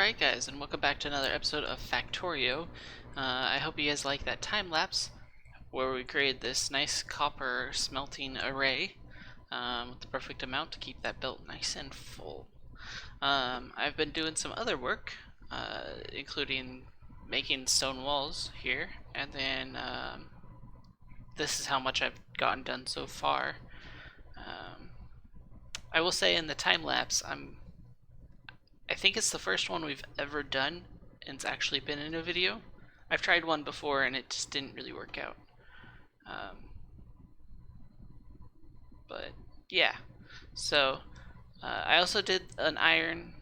Alright guys, and welcome back to another episode of Factorio. I hope you guys like that time lapse where we created this nice copper smelting array with the perfect amount to keep that belt nice and full. I've been doing some other work, including making stone walls here, and then this is how much I've gotten done so far. I will say in the time lapse, I think it's the first one we've ever done and it's actually been in a video. I've tried one before and it just didn't really work out. But yeah, so I also did an iron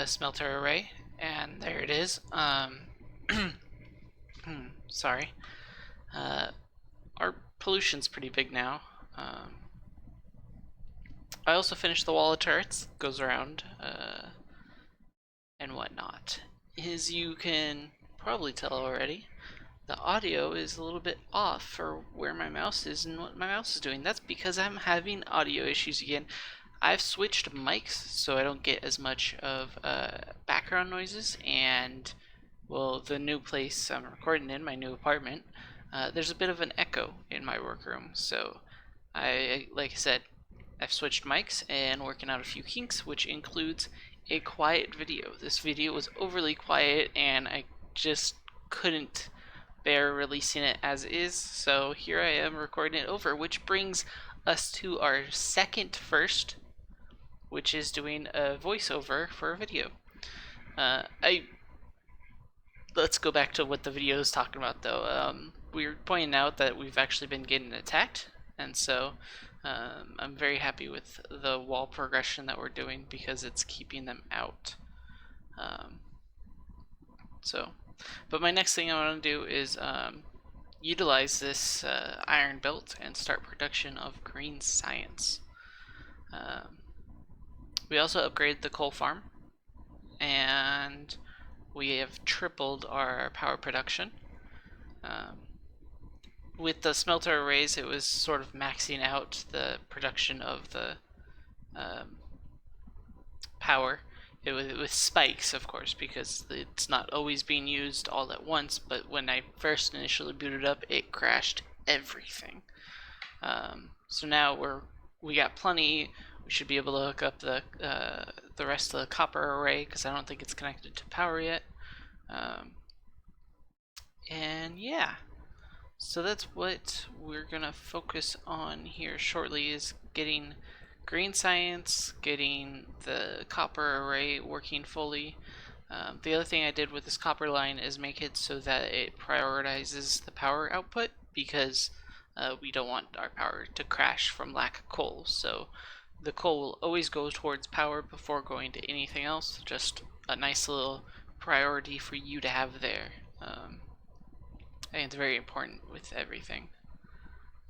smelter array, and there it is. Sorry. Our pollution's pretty big now. I also finished the wall of turrets, goes around, and whatnot. As you can probably tell already, the audio is a little bit off for where my mouse is and what my mouse is doing. That's because I'm having audio issues again. I've switched mics so I don't get as much of background noises, and well, the new place I'm recording in, my new apartment, there's a bit of an echo in my workroom. So like I said, I've switched mics and working out a few kinks, which includes a quiet video. This video was overly quiet and I just couldn't bear releasing it as is, so here I am recording it over, which brings us to our second first, which is doing a voiceover for a video. Let's go back to what the video is talking about though. We were pointing out that we've actually been getting attacked, and so I'm very happy with the wall progression that we're doing because it's keeping them out. But my next thing I want to do is utilize this iron belt and start production of green science. We also upgraded the coal farm, and we have tripled our power production. With the smelter arrays, it was sort of maxing out the production of the power. It was with spikes, of course, because it's not always being used all at once, but when I first initially booted up, it crashed everything. So now we got plenty. We should be able to hook up the rest of the copper array, because I don't think it's connected to power yet. And yeah, so that's what we're gonna focus on here shortly, is getting green science, getting the copper array working fully. The other thing I did with this copper line is make it so that it prioritizes the power output, because we don't want our power to crash from lack of coal. So the coal will always go towards power before going to anything else. Just a nice little priority for you to have there. I think it's very important with everything.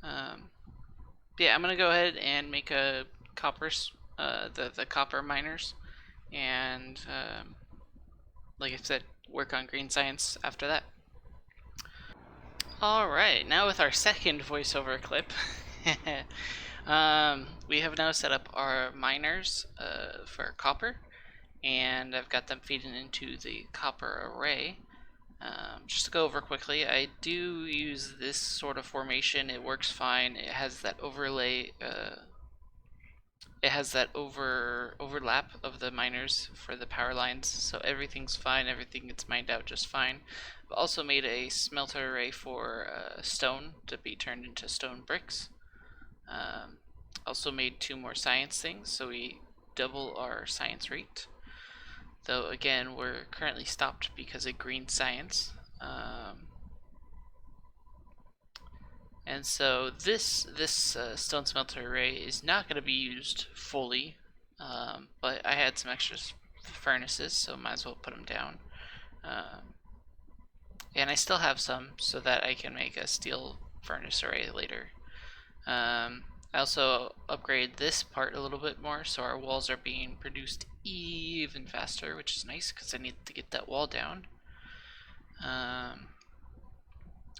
Yeah, I'm gonna go ahead and make a the copper miners, and like I said, work on green science after that. Alright, now with our second voiceover clip, we have now set up our miners for copper, and I've got them feeding into the copper array. Just to go over quickly, I do use this sort of formation. It works fine. It has that overlay. It has that overlap of the miners for the power lines, so everything's fine. Everything gets mined out just fine. I've also made a smelter array for stone to be turned into stone bricks. Also made 2 more science things, so we double our science rate. Though again, we're currently stopped because of green science. And so this stone smelter array is not going to be used fully, but I had some extra furnaces, so might as well put them down. And I still have some so that I can make a steel furnace array later. I also upgraded this part a little bit more, so our walls are being produced even faster, which is nice because I need to get that wall down.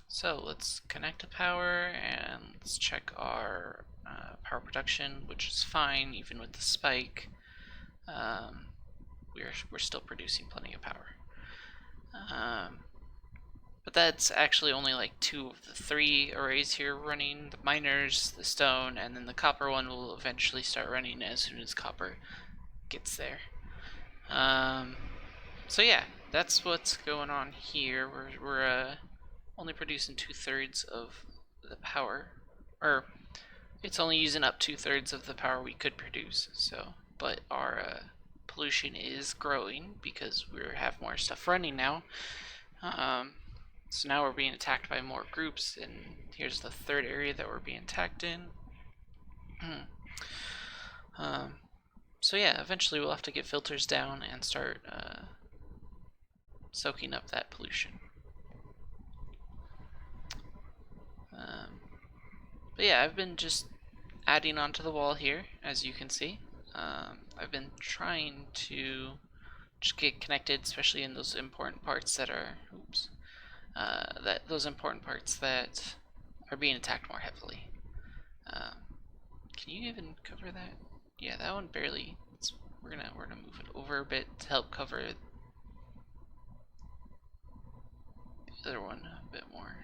So let's connect to power and let's check our power production, which is fine even with the spike. we're still producing plenty of power. But that's actually only like 2 of the 3 arrays here running. The miners, the stone, and then the copper one will eventually start running as soon as copper gets there. So yeah, that's what's going on here. We're only producing 2/3 of the power, or it's only using up 2/3 of the power we could produce. So, but our pollution is growing because we have more stuff running now. So now we're being attacked by more groups, and here's the 3rd area that we're being attacked in. So yeah, eventually we'll have to get filters down and start soaking up that pollution. But yeah, I've been just adding onto the wall here, as you can see. I've been trying to just get connected, especially in those important parts that are, those important parts that are being attacked more heavily. Can you even cover that? Yeah, that one barely. We're gonna move it over a bit to help cover the other one a bit more.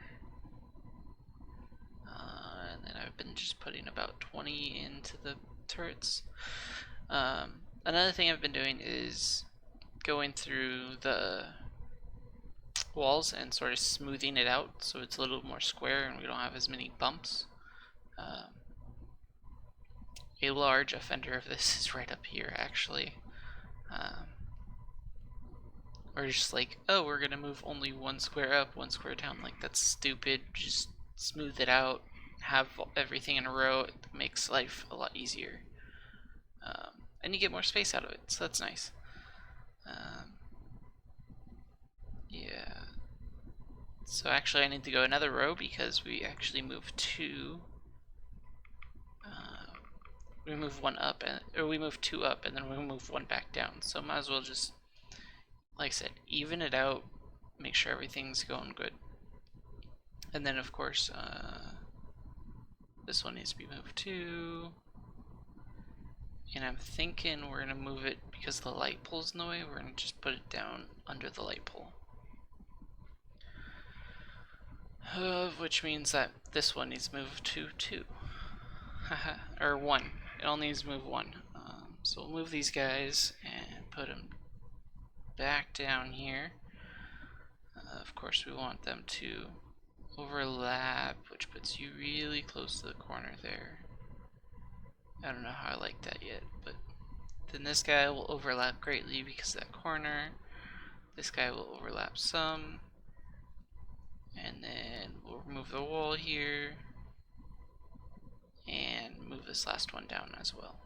And then I've been just putting about 20 into the turrets. Another thing I've been doing is going through the walls and sort of smoothing it out so it's a little more square and we don't have as many bumps. A large offender of this is right up here, actually. Or just like, oh, we're gonna move only 1 square up, 1 square down. Like, that's stupid. Just smooth it out, have everything in a row. It makes life a lot easier. And you get more space out of it, so that's nice. Yeah. So actually I need to go another row because we actually moved 2. We move 1 up, or we move 2 up, and then we move 1 back down. So might as well just, like I said, even it out, make sure everything's going good. And then of course, this one needs to be moved too. And I'm thinking we're gonna move it because the light pole's in the way, we're gonna just put it down under the light pole. Which means that this one needs moved to 2. Or 1. It only needs to move 1. So we'll move these guys and put them back down here. Of course we want them to overlap, which puts you really close to the corner there. I don't know how I like that yet, but then this guy will overlap greatly because of that corner. This guy will overlap some. And then we'll remove the wall here and move this last one down as well.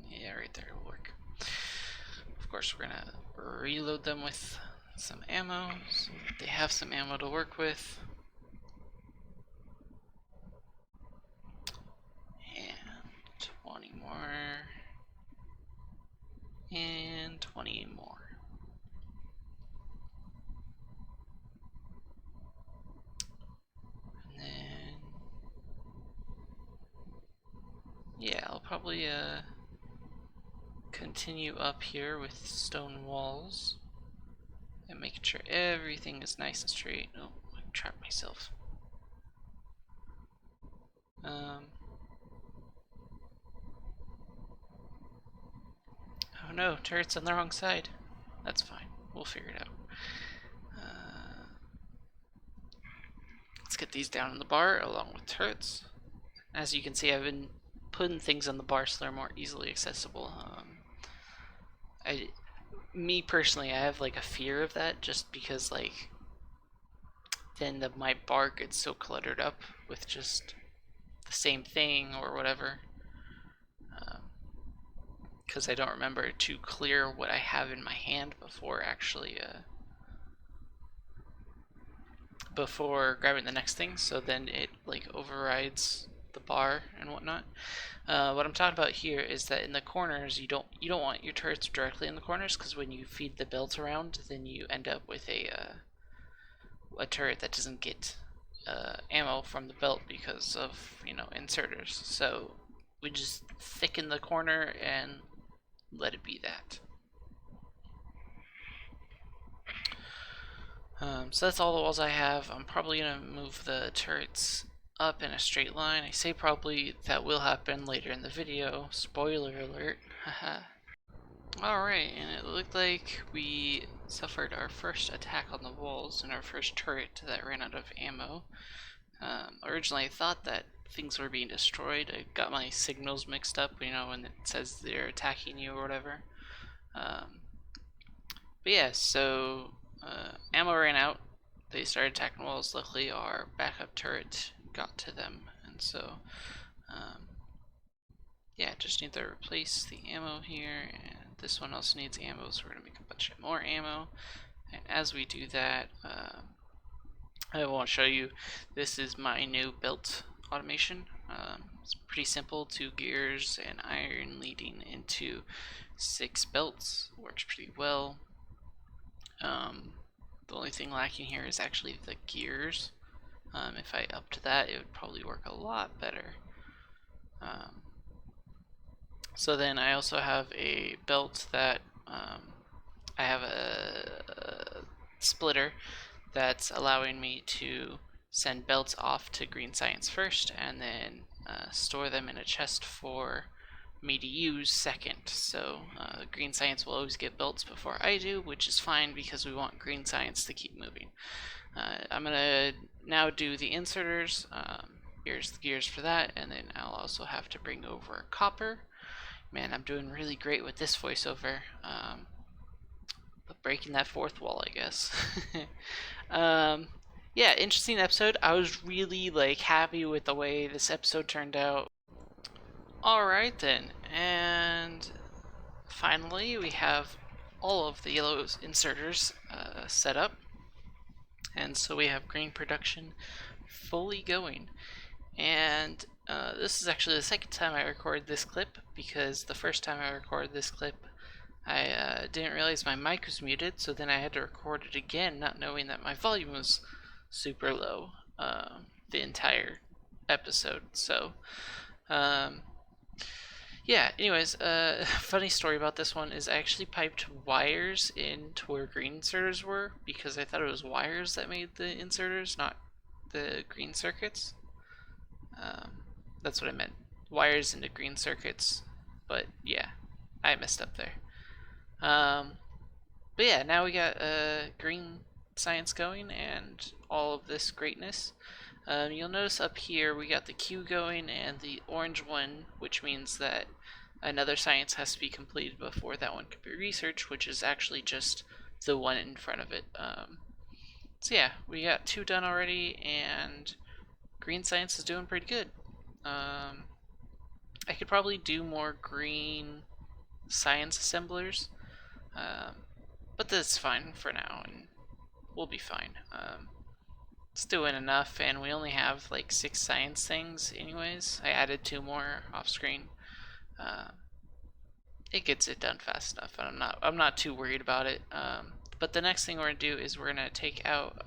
Yeah, right there will work. Of course, we're gonna reload them with some ammo, so they have some ammo to work with. And 20 more. And 20 more. And then, yeah, I'll probably continue up here with stone walls and making sure everything is nice and straight. Oh, I trapped myself. Oh no, turret's on the wrong side. That's fine. We'll figure it out. Let's get these down in the bar along with turrets. As you can see, I've been putting things on the bar so they're more easily accessible. Me personally, I have like a fear of that just because like then my bar gets so cluttered up with just the same thing or whatever. Because I don't remember to clear what I have in my hand before actually before grabbing the next thing, so then it like overrides the bar and whatnot. What I'm talking about here is that in the corners you don't want your turrets directly in the corners, because when you feed the belt around, then you end up with a turret that doesn't get ammo from the belt because of inserters. So we just thicken the corner and let it be that. So that's all the walls I have. I'm probably gonna move the turrets up in a straight line. I say probably, that will happen later in the video. Spoiler alert. Haha. Alright, and it looked like we suffered our first attack on the walls and our first turret that ran out of ammo. Originally I thought that things were being destroyed. I got my signals mixed up, you know, when it says they're attacking you or whatever. But yeah, so ammo ran out. They started attacking walls. Luckily, our backup turret got to them, and so yeah, just need to replace the ammo here, and this one also needs ammo, so we're gonna make a bunch of more ammo. And as we do that, I won't show you. This is my new belt automation. It's pretty simple: 2 gears and iron leading into 6 belts. Works pretty well. The only thing lacking here is actually the gears. If I upped that, it would probably work a lot better. So then I also have a belt that I have a splitter that's allowing me to send belts off to Green Science first, and then store them in a chest for me to use second. So Green Science will always get belts before I do, which is fine because we want Green Science to keep moving. I'm gonna now do the inserters. Here's the gears for that, and then I'll also have to bring over copper. Man, I'm doing really great with this voiceover. But breaking that fourth wall, I guess. Yeah, interesting episode. I was really happy with the way this episode turned out. Alright then, and finally we have all of the yellow inserters set up, and so we have green production fully going. And this is actually the second time I recorded this clip, because the first time I recorded this clip I didn't realize my mic was muted, so then I had to record it again, not knowing that my volume was super low the entire episode. So yeah, anyways, funny story about this one is I actually piped wires into where green inserters were, because I thought it was wires that made the inserters, not the green circuits. That's what I meant. Wires into green circuits. But yeah, I messed up there. But yeah, now we got green science going and all of this greatness. You'll notice up here we got the Q going and the orange one, which means that another science has to be completed before that one can be researched, which is actually just the one in front of it. So yeah, we got 2 done already, and green science is doing pretty good. I could probably do more green science assemblers, but that's fine for now, and we'll be fine. It's doing enough, and we only have 6 science things anyways. I added 2 more off screen. It gets it done fast enough, and I'm not too worried about it. But the next thing we're gonna do is we're gonna take out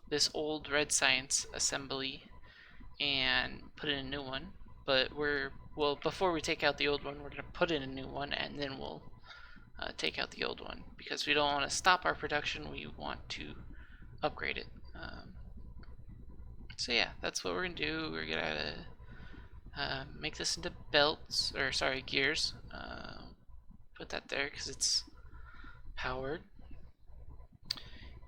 this old red science assembly and put in a new one. But well, before we take out the old one, we're gonna put in a new one, and then we'll take out the old one, because we don't want to stop our production. We want to upgrade it. So yeah, that's what we're gonna do. We're gonna make this into belts, or sorry, gears. Put that there because it's powered,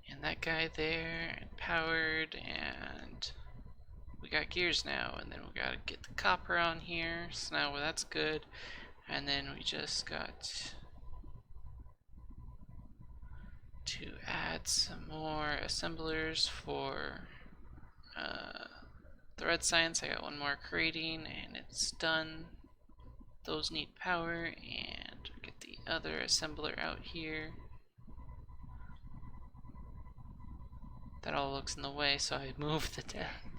and that guy there, and powered, and we got gears now. And then we gotta get the copper on here. So now that's good. And then we just got to add some more assemblers for the red science. I got 1 more creating, and it's done. Those need power, and get the other assembler out here. That all looks in the way, so I moved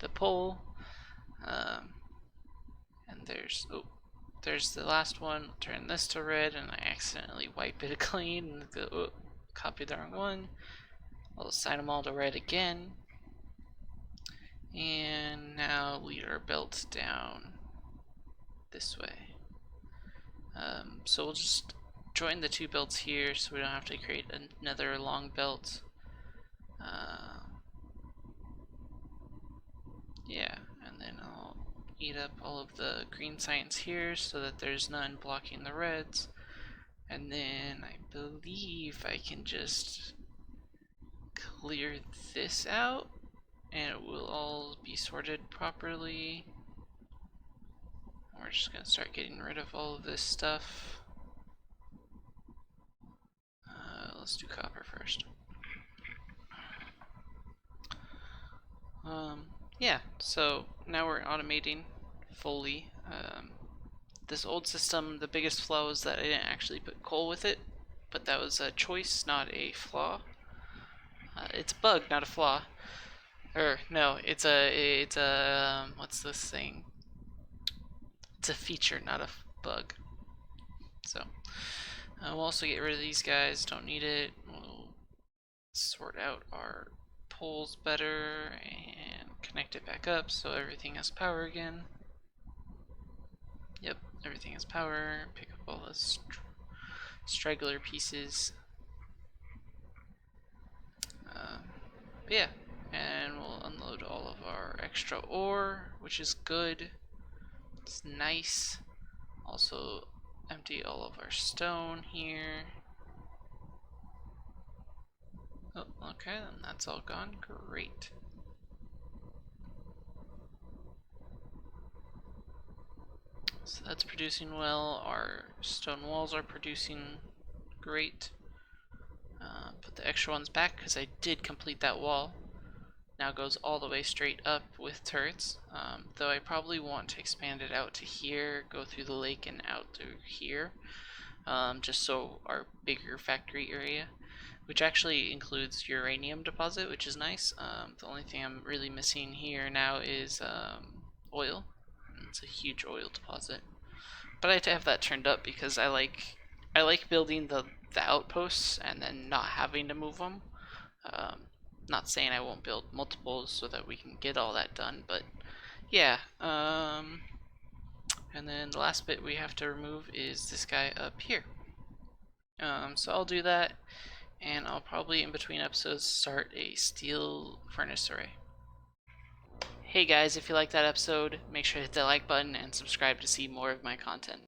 the pole. And there's the last one. Turn this to red, and I accidentally wipe it clean and go, copy the wrong one. I'll assign them all to red again. And now lead our belt down this way. So we'll just join the two belts here so we don't have to create another long belt. Yeah, and then I'll eat up all of the green science here so that there's none blocking the reds. And then I believe I can just clear this out and it will all be sorted properly. We're just gonna start getting rid of all of this stuff. Let's do copper first. Yeah, so now we're automating fully. This old system, the biggest flaw was that I didn't actually put coal with it, but that was a choice, not a flaw. It's a bug, not a flaw. Or no, it's a what's this thing? It's a feature, not a bug. So we'll also get rid of these guys. Don't need it. We'll sort out our poles better and connect it back up so everything has power again. Yep, everything has power. Pick up all the straggler pieces. But yeah, and we'll unload all of our extra ore, which is good. It's nice. Also empty all of our stone here. Oh, okay, then that's all gone. Great. So that's producing well. Our stone walls are producing great. Put the extra ones back because I did complete that wall. Now goes all the way straight up with turrets. Though I probably want to expand it out to here, go through the lake and out through here. Just so our bigger factory area, which actually includes uranium deposit, which is nice. The only thing I'm really missing here now is oil. It's a huge oil deposit, but I have to have that turned up because I like building the outposts and then not having to move them. Um, Not saying I won't build multiples so that we can get all that done, but yeah. And then the last bit we have to remove is this guy up here. So I'll do that, and I'll probably in between episodes start a steel furnace array. Hey guys, if you liked that episode, make sure to hit that like button and subscribe to see more of my content.